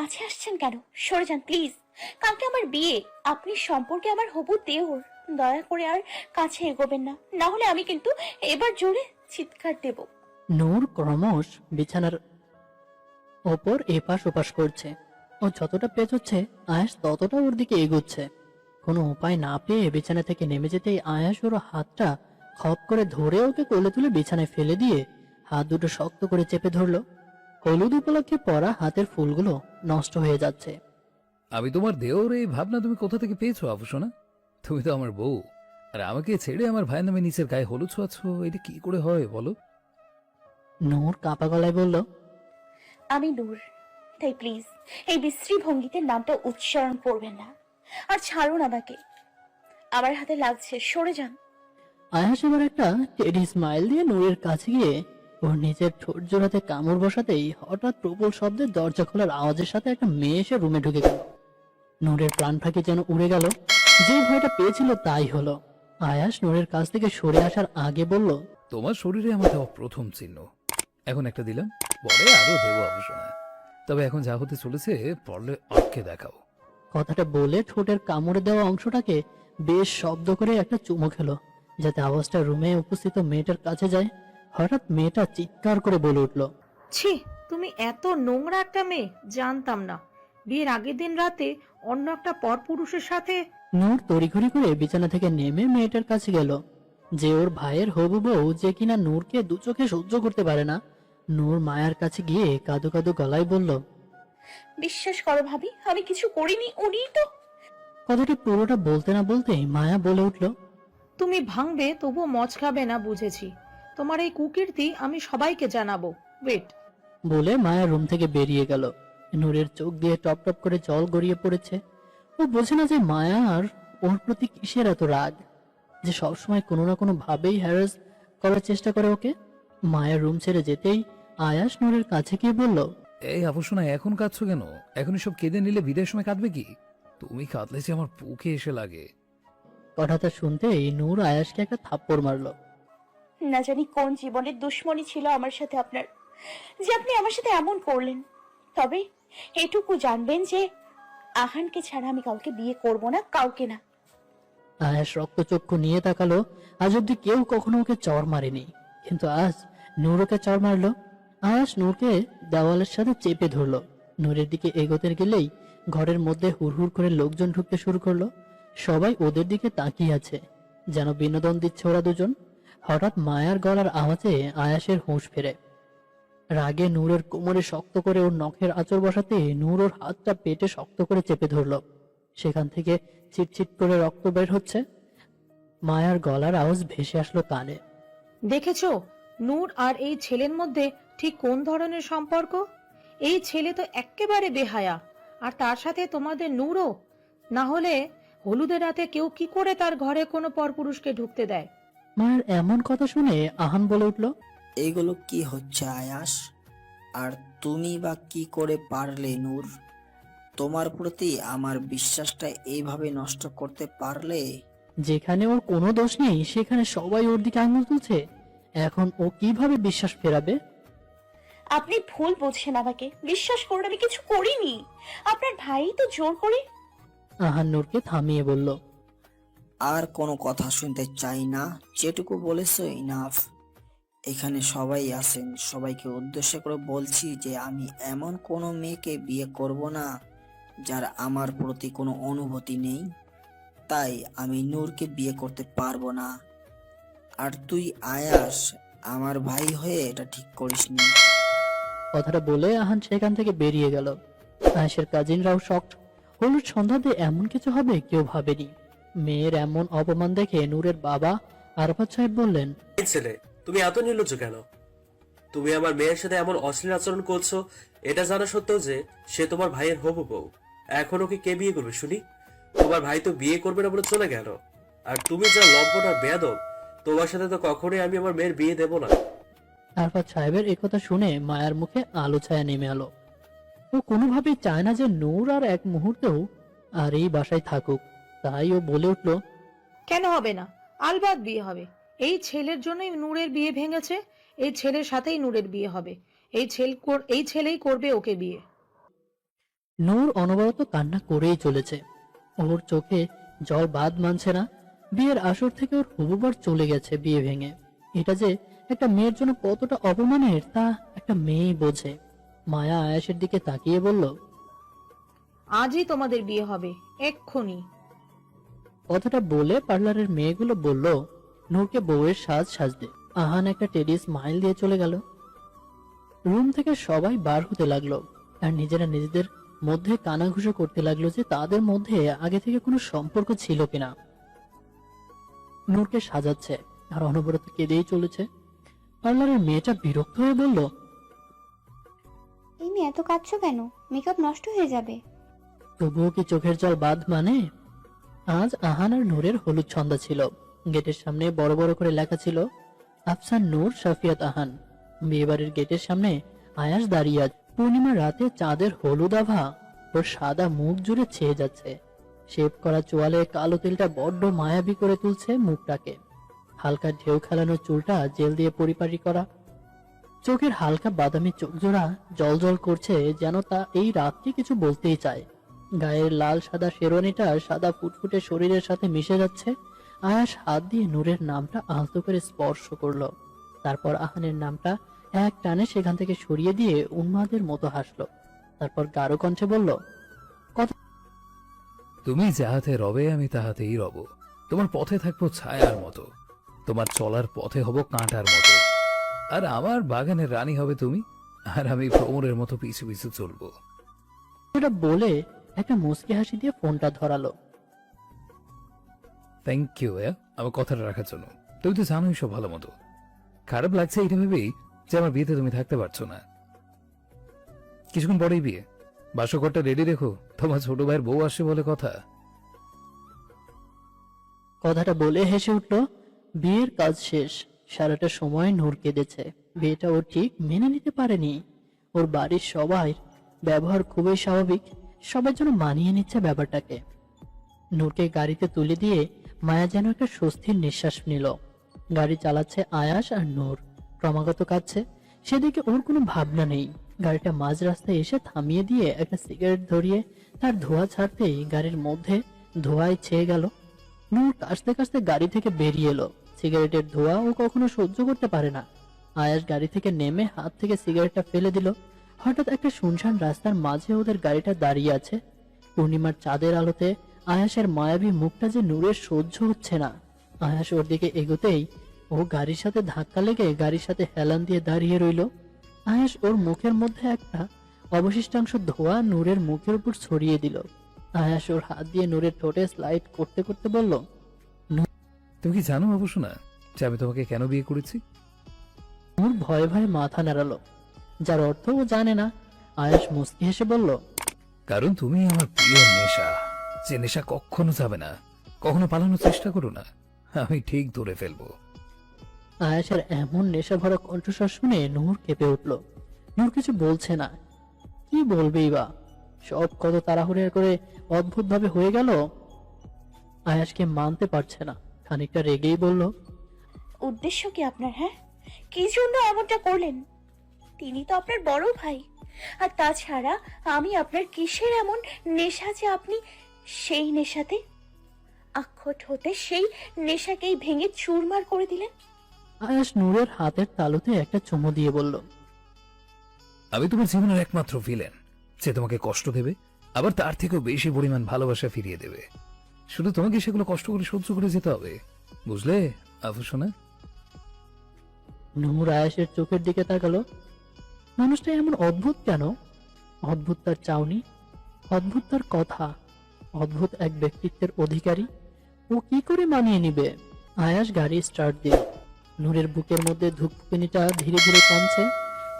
কাছে আসছেন কেন? সরে যান প্লিজ। কালকে আমার বিয়ে, আপনি সম্পর্কে আমার হবু দেওর। দয়া করে আর কাছে এগোবেন না, না হলে আমি কিন্তু এবার জোরে চিৎকার দেব। নূর ক্রমশ বিছানার ওপর এপাশ ওপাশ করছে। ও যতটা পেঁচোচ্ছে আয়াস ততটা ওর দিকে এগোচ্ছে। কোনো উপায় না পেয়ে বিছানা থেকে নেমে যেতেই আয়াস ওর হাতটা খপ করে ধরে ওকে কোলে তুলে বিছানায় ফেলে দিয়ে হাত দুটো শক্ত করে চেপে ধরলো। হলুদ উপলক্ষে পরা হাতের ফুলগুলো নষ্ট হয়ে যাচ্ছে। আমি তোমার দেওর, এই ভাবনা তুমি কোথা থেকে পেয়েছো আভূষণা? তুমি তো আমার বউ, আর আমাকে ছেড়ে আমার ভাইয়ের নামে নিচের গায়ে হলুদ ছোঁয়াচ্ছ, এটা কি করে হয় বলো? নূর কাঁপা গলায় বলল, আমি নূর, তাই প্লিজ এই বিশ্রী ভঙ্গিতে নামটা উচ্চারণ করবেন না। আর ছাড়ুন আমাকে, আমার হাতে লাগছে, সরে যান। আয়াস এবার একটা টেডি স্মাইল দিয়ে নূরের কাছে গিয়ে ওর নিজের ঠোঁট জোড়াতে কামড় বসাতেই হঠাৎ প্রবল শব্দে দরজা খোলার আওয়াজের সাথে একটা মেয়ে এসে রুমে ঢুকে গেল। নূরের প্রাণ ফাঁকি যেন উড়ে গেল। যে ভয়টা পেয়েছিল তাই হলো। আয়াস নূরের কাছ থেকে সরে আসার আগে বলল, তোমার শরীরে আমার দেওয়া প্রথম চিহ্ন, এখন একটা দিলাম, পরে আরো দেবো আভূষণা। তবে এখন যা হতে চলেছে পড়লে আটকে দেখাও। কথাটা বলে ঠোঁটের কামড়ে দেওয়া অংশটাকে বেশ শব্দ করে একটা চুমু খেলো, যাতে আওয়াজটা রুমে উপস্থিত মেয়েটার কাছে যায়। হঠাৎ মেয়েটা চিৎকার করে বলে উঠল, ছি, তুমি এত নোংরা একটা মেয়ে, জানতাম না। বিয়ের আগের দিন রাতে অন্য একটা পরপুরুষের সাথে। নূর তড়িঘড়ি করে বিছানা থেকে নেমে মেয়েটার কাছে গেল। যে ওর ভাইয়ের হবু বউ, যে কিনা নূরকে দু চোখে সহ্য করতে পারে না। নূর মায়ার কাছে গিয়ে কাঁদো কাঁদো গলায় বলল, বিশ্বাস করো ভাবি, আমি কিছু করিনি, উনিই তো। কথাটা পুরোটা বলতে না বলতেই মায়া বলে উঠল, তুমি ভাঙবে তবুও মজ খাবে না, বুঝেছি। তোমার এই কুকীর্তি আমি সবাইকে জানাবো। ওয়েট। বলে মায়া রুম থেকে বেরিয়ে গেল। নূরের চোখ দিয়ে টপ টপ করে জল গড়িয়ে পড়েছে। ও বোঝে না যে মায়া আর ওর প্রতি কিসের এত রাগ, যে সবসময় কোনো না কোনো ভাবেই হ্যারাস করার চেষ্টা করে ওকে। মায়ের রুম ছেড়ে যেতেই আয়াস নূরের কাছে গিয়ে বলল, এই আভূষণা, এখন কাঁদছো কেন? এখন সব কেঁদে নিলে বিদায়ের সময় কাঁদবে কি? তুমি কাঁদলে যে আমার বুকে এসে লাগে। কথাটা শুনতেই নূর আয়াসকে একটা থাপ্পড় মারলো। না জানি কোন জীবনের দুশ্মনী ছিল আমার সাথে আপনার, যে আপনি আমার সাথে এমন করলেন। তবে এটুকু জানবেন যে আহানকে ছাড়া আমি কাউকে বিয়ে করব না, কাউকে না। আয়াস রক্তচক্ষু নিয়ে তাকালো। আজ অব্দি কেউ কখনো ওকে চড় মারেনি, কিন্তু আজ নূর ওকে চড় মারলো। আয়াস নূরকে দেওয়ালের সাথে চেপে ধরলো। নূরের দিকে এগোতে গেলেই ঘরের মধ্যে হুড়হুড় করে লোকজন ঢুকতে শুরু করলো। সবাই ওদের দিকে তাকিয়ে আছে, যেন বিনোদন দিচ্ছে ওরা দুজন। হঠাৎ মায়ার গলার আওয়াজে আয়াসের হুঁশ ফেরে। রাগে নূরের কোমরে শক্ত করে ওর নখের আঁচড় বসাতে নূর ওর হাতটা পেটে শক্ত করে চেপে ধরলো। সেখান থেকে ছিটছিট করে রক্ত বের হচ্ছে। মায়ার গলার আওয়াজ ভেসে আসলো কানে। দেখেছো নূর আর এই ছেলের মধ্যে ঠিক কোন ধরনের সম্পর্ক? এই ছেলে তো এক্কেবারে বেহায়া, আর তার সাথে তোমাদের নূরও। না হলে হলুদের রাতে কেউ কি করে তার ঘরে কোনো পরপুরুষকে ঢুকতে দেয়? মায়ের এমন কথা শুনে আহান বলে উঠল, এগুলো কি হচ্ছে আয়াস? আর তুমি বা কি করে পারলে নূর? তোমার প্রতি আমার বিশ্বাসটা এইভাবে নষ্ট করতে পারলে? যেখানে ওর কোনো দোষ নেই সেখানে সবাই ওর দিকে আঙুল তুলছে। এখন ও কিভাবে বিশ্বাস ফেরাবে? আপনি ভুল বুঝছেন আমাকে, বিশ্বাস করুন আমি কিছু করিনি। আপনার ভাই তো জোর করে। আহান নূরকে থামিয়ে বলল, আর কোনো কথা শুনতে চাই না, যেটুকু বলেছো ইনাফ। এখানে সবাই আছেন, সবাইকে উদ্দেশ্য করে বলছি যে আমি এমন কোনো মেয়েকে বিয়ে করব না যার আমার প্রতি কোনো অনুভূতি নেই। তাই আমি নূরকে বিয়ে করতে পারবো না। আর তুই আয়াস, আমার ভাই হয়ে এটা ঠিক করিসনি। কথাটা বলে আহান সেখান থেকে বেরিয়ে গেল। আয়েশের কাজিনরাও শকড। হলুদ সন্ধ্যাতে এমন কিছু হবে কেউ ভাবেনি। মেয়ের এমন অপমান দেখে নূরের বাবা আরাফাত সাহেব বললেন, এই ছেলে, তুমি এত নির্লজ্জ কেন? তুমি আমার মেয়ের সাথে এমন অশ্লীল আচরণ করছো, এটা জানা সত্ত্বেও যে সে তোমার ভাইয়ের হবু বউ। এখন ওকে কে বিয়ে করবে শুনি? তোমার ভাই তো বিয়ে করবে না বলে চলে গেল। আর তুমি যা লম্পট আর বেয়াদব, তোমার সাথে তো কখনোই আমি আমার মেয়ের বিয়ে দেব না। আরাফাত সাহেবের একথা শুনে মায়ার মুখে আলো ছায়া নেমে এলো। ও কোনোভাবেই চায় না যে নূর আর এক মুহূর্তেও আর এই বাসায় থাকুক। তাই ও বলে উঠল, কেন হবে না? আলবাত বিয়ে হবে। এই ছেলের জন্যই নূরের বিয়ে ভেঙেছে। এই ছেলের সাথেই নূরের বিয়ে হবে। এই ছেলেই করবে ওকে বিয়ে। নূর অনবরত কান্না করেই চলেছে। ওর চোখে জল বাদ মানছে না। বিয়ের আসর থেকে ওর হবুবার চলে গেছে বিয়ে ভেঙে। এটা যে একটা মেয়ের জন্য কতটা অপমানের তা একটা মেয়েই বোঝে। মায়া আয়াসের দিকে তাকিয়ে বলল, আজই তোমাদের বিয়ে হবে, এক্ষুনি। কথাটা বলে পার্লারের মেয়েগুলো বলল নূরকে বউয়ের সাজ সাজতে। আহান একটা টেডি স্মাইল দিয়ে চলে গেল। রুম থেকে সবাই বার হতে লাগলো আর নিজেরা নিজেদের মধ্যে কানাঘুষো করতে লাগলো যে তাদের মধ্যে আগে থেকে কোনো সম্পর্ক ছিল কিনা। নূরকে সাজাচ্ছে আর অনবরত কেঁদেই চলেছে। পার্লারের মেয়েটা বিরক্ত হয়ে বলল, এই মেয়ে এত কাঁদছো কেন? মেকআপ নষ্ট হয়ে যাবে। তবুও কি চোখের জল বাদ মানে? আজ আহান আর নূরের হলুদ ছন্দা ছিল। গেটের সামনে বড় বড় করে লেখা ছিল, আফসান নূর শাফিয়াত আহান। বিয়েবাড়ির গেটের সামনে আয়াস দাঁড়িয়ে আছে। পূর্ণিমার রাতে চাঁদের হলুদ আভা ওর সাদা মুখ জুড়ে ছেয়ে যাচ্ছে। শেভ করা চোয়ালে কালো তেলটা বড্ড মায়াবী করে তুলছে মুখটাকে। হালকা ঢেউ খেলানো চুলটা জেল দিয়ে পরিপাটি করা। চোখের হালকা বাদামি চোখ জোড়া জল জল করছে, যেন তা এই রাতকে কিছু বলতেই চায়। গায়ের লাল সাদা শেরওয়ানিটা সাদা ফুটফুটে শরীরের সাথে মিশে যাচ্ছে। আয়াস হাত দিয়ে নূরের নামটা আলতো করে স্পর্শ করলো। তারপর আহানের নামটা এক টানে সেখান থেকে সরিয়ে দিয়ে উন্মাদের মতো হাসলো। তারপর গাঢ় কণ্ঠে বলল, তুমি যাহাতে রবে আমি তাহাতেই রব। তোমার পথে থাকবো ছায়ার মতো, তোমার চলার পথে হব কাঁটার মতো। আর আমার বাগানের রানী হবে তুমি, আর আমি ভ্রমরের মতো পিছু পিছু চলবো। এটা বলে একটা মুচকি হাসি দিয়ে ফোনটা ধরালো। থ্যাংক ইউ আমার কথাটা রাখার জন্য। তুমি তো জানোই সব ভালো মতো। খারাপ লাগছে এটা ভেবেই যে আমার বিয়েতে তুমি থাকতে পারছো না। কিছুক্ষণ পরেই বিয়ে, বাসঘরটা রেডি রেখো, তোমার ছোট ভাইয়ের বউ আসে বলে কথা। কথাটা বলে হেসে উঠল। বিয়ের কাজ শেষ। সারাটা সময় নূর কেঁদেছে। বিয়েটা ও ঠিক মেনে নিতে পারেনি। ওর বাড়ির সবাই ব্যবহার খুবই স্বাভাবিক, সবার জন্য মানিয়ে নিচ্ছে ব্যাপারটাকে। নূরকে গাড়িতে তুলে দিয়ে মায়া যেন একটা স্বস্তির নিঃশ্বাস নিল। গাড়ি চালাচ্ছে আয়াস আর নূর ক্রমাগত কাঁদছে। সেদিকে ওর কোনো ভাবনা নেই। গাড়িটা মাঝ রাস্তায় এসে থামিয়ে দিয়ে একটা সিগারেট ধরিয়ে তার ধোঁয়া ছাড়তেই গাড়ির মধ্যে ধোঁয়ায় ছেয়ে গেল। নূর কাশতে কাশতে গাড়ি থেকে বেরিয়ে এলো। সিগারেটের ধোঁয়া ও কখনো সহ্য করতে পারে না। আয়াস গাড়ি থেকে নেমে হাত থেকে সিগারেটটা ফেলে দিল। হঠাৎ একটা শুনশান রাস্তার মাঝে ওদের গাড়িটা দাঁড়িয়ে আছে। পূর্ণিমার চাঁদের আলোতে আয়াসের মায়াবী মুখটা যে নূরের সহ্য হচ্ছে না। আয়াস ওর দিকে এগোতেই ও গাড়ির সাথে ধাক্কা লেগে গাড়ির সাথে হেলান দিয়ে দাঁড়িয়ে রইল। আয়াস ওর মুখের মধ্যে একটা অবশিষ্টাংশ ধোঁয়া নূরের মুখের উপর ছড়িয়ে দিল। আয়াস ওর হাত দিয়ে নূরের ঠোঁটে স্লাইড করতে করতে বলল, তুমি কি জানো অবশ্য না যে আমি তোমাকে কেন বিয়ে করেছি? নূর ভয়ে ভয়ে মাথা নাড়ালো, যার অর্থ ও জানে না। আয়াস মুস্কি হেসে বলল, কারণ তুমি আমার প্রিয় নেশা, যে নেশা কখনো যাবে না। কখনো পালানোর চেষ্টা করো না, আমি ঠিক ধরে ফেলবো। আয়াসের এমন নেশা ভরা কণ্ঠস্বর শুনে নূর কেঁপে উঠল। নূর কিছু বলছে না, কি বলবেই বা। সব কত তাড়াহুড়ো করে অদ্ভুত ভাবে হয়ে গেল। আয়াসকে মানতে পারছে না। খানিকটা রেগেই বলল, উদ্দেশ্য কি আপনার? হ্যাঁ, কি জন্য এমনটা করলেন? তিনি তো আপনার বড় ভাই। আর তাছাড়া আমি আপনার কিসের এমন নেশা যে আপনি সেই নেশাতে আক্ষট হতে সেই নেশাকেই ভেঙে চুরমার করে দিলেন? আয়াস নূরের হাতের তালুতে একটা চুমু দিয়ে বলল, আমি তোমার জীবনের একমাত্র ভিলেন, যে তোমাকে কষ্ট দেবে, আবার তার থেকেও বেশি পরিমাণ ভালোবাসা ফিরিয়ে দেবে। শুধু তোমাকে সেগুলো কষ্ট করে সহ্য করে যেতে হবে, বুঝলে আফু সোনা? নূর আয়াসের চোখের দিকে তাকালো। মানুষটা এমন অদ্ভুত কেন? অদ্ভুত তার চাউনি, অদ্ভুত তার কথা, অদ্ভুত এক ব্যক্তিত্বের অধিকারী। ও কি করে মানিয়ে নিবে? আয়াস গাড়ি স্টার্ট দিল। নূরের বুকের মধ্যে ধুকপুকিনিটা ধীরে ধীরে কমছে।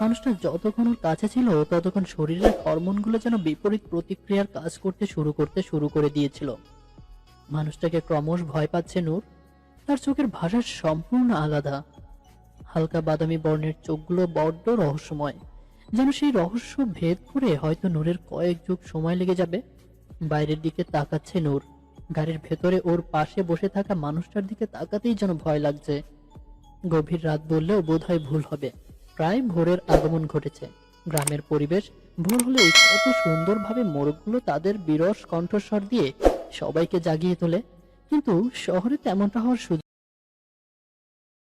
মানুষটা যতক্ষণ ওর কাছে ছিল ততক্ষণ শরীরের হরমোনগুলো যেন বিপরীত প্রতিক্রিয়ার কাজ করতে শুরু করে দিয়েছিল। মানুষটাকে ক্রমশ ভয় পাচ্ছে নূর। তার চোখের ভাষা সম্পূর্ণ আলাদা। হালকা বাদামি বর্ণের চোখগুলো বড্ড রহস্যময়, যেন সেই রহস্য ভেদ করে হয়তো নূরের কয়েক যুগ সময় লেগে যাবে। বাইরের দিকে তাকাচ্ছে নূর। গাড়ির ভেতরে ওর পাশে বসে থাকা মানুষটার দিকে তাকাতেই যেন ভয় লাগছে। গভীর রাত বললেও বোধহয় ভুল হবে। প্রায় ভোরের আগমন ঘটেছে। গ্রামের পরিবেশ ভোর হলেই কত সুন্দরভাবে মোরগগুলো তাদের বিরস কণ্ঠস্বর দিয়ে সবাইকে জাগিয়ে তোলে, কিন্তু শহরে তেমনটা হওয়ার সুযোগ